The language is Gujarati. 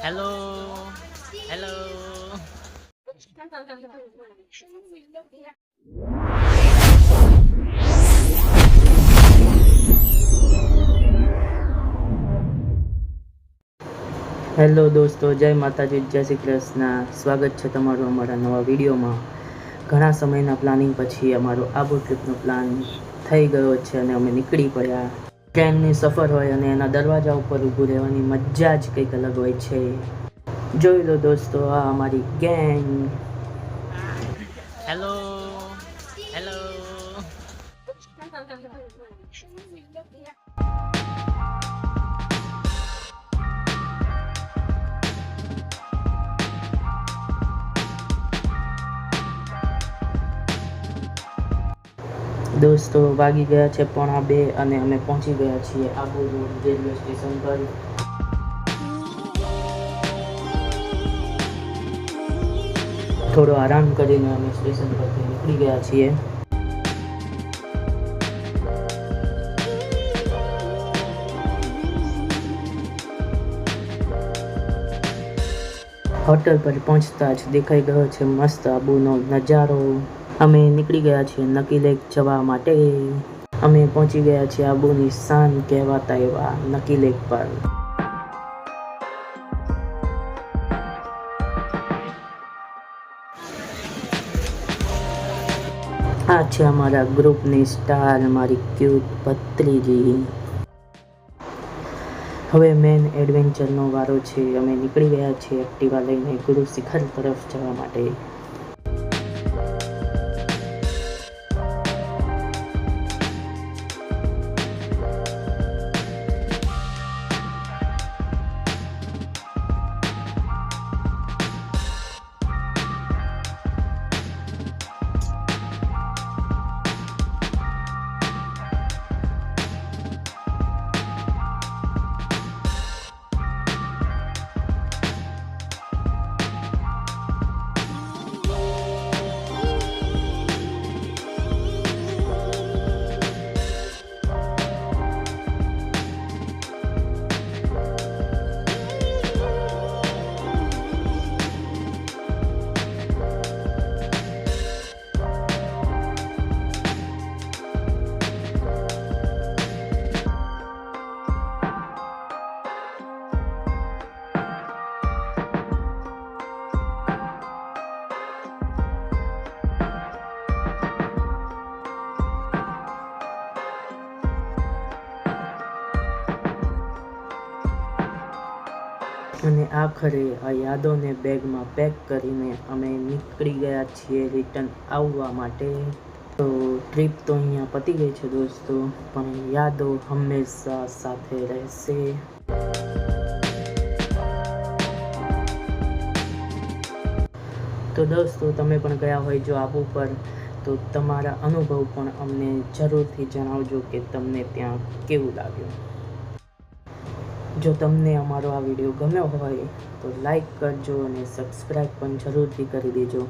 હેલો હેલો હેલો દોસ્તો, જય માતાજી, જય શ્રી કૃષ્ણ. સ્વાગત છે તમારું અમારા નવા વિડીયોમાં. ઘણા સમયના પ્લાનિંગ પછી અમારો આબુ ટ્રીપનો પ્લાન થઈ ગયો છે અને અમે નીકળી પડ્યા. ટ્રેનની સફર હોય અને એના દરવાજા ઉપર ઊભું રહેવાની મજા જ કંઈક અલગ હોય છે. જોઈ લો દોસ્તો, આ અમારી ગેંગ. હેલો હેલો દોસ્તો, વાગી ગયા છે 1:30 અને અમે પહોંચી ગયા છીએ આબુ રોડ રેલવે સ્ટેશન પર. થોડો આરામ કરીને અમે સ્ટેશન પરથી નીકળી ગયા છીએ. હોટલ પર પહોંચતા જ દેખાઈ ગયો છે મસ્ત આબુનો નજારો. અમે નીકળી ગયા છીએ નકી લેક જવા માટે. અમે પહોંચી ગયા છીએ આબુની શાન કહેવાતા એવા નકી લેક પર. આ છે અમારા ગ્રુપની સ્ટાર, મારી ક્યુટ ભત્રીજી. હવે મેન એડવેન્ચરનો વારો છે. અમે નીકળી ગયા છીએ એક્ટિવા લઈને ગુરુ શિખર તરફ જવા માટે. અને આખરે આ યાદોને બેગમાં પેક કરીને અમે નીકળી ગયા છીએ રિટર્ન આવવા માટે. તો ટ્રીપ તો અહીંયા પતી ગઈ છે દોસ્તો, પણ યાદો હંમેશા સાથે રહેશે. તો દોસ્તો, તમે પણ ગયા હોય જો આબુ પર, તો તમારા અનુભવ પણ અમને જરૂરથી જણાવજો કે તમને ત્યાં કેવું લાગ્યું. જો તમને અમારો આ વિડીયો ગમ્યો હોય તો લાઈક કરજો અને સબસ્ક્રાઈબ પણ જરૂરથી કરી દેજો.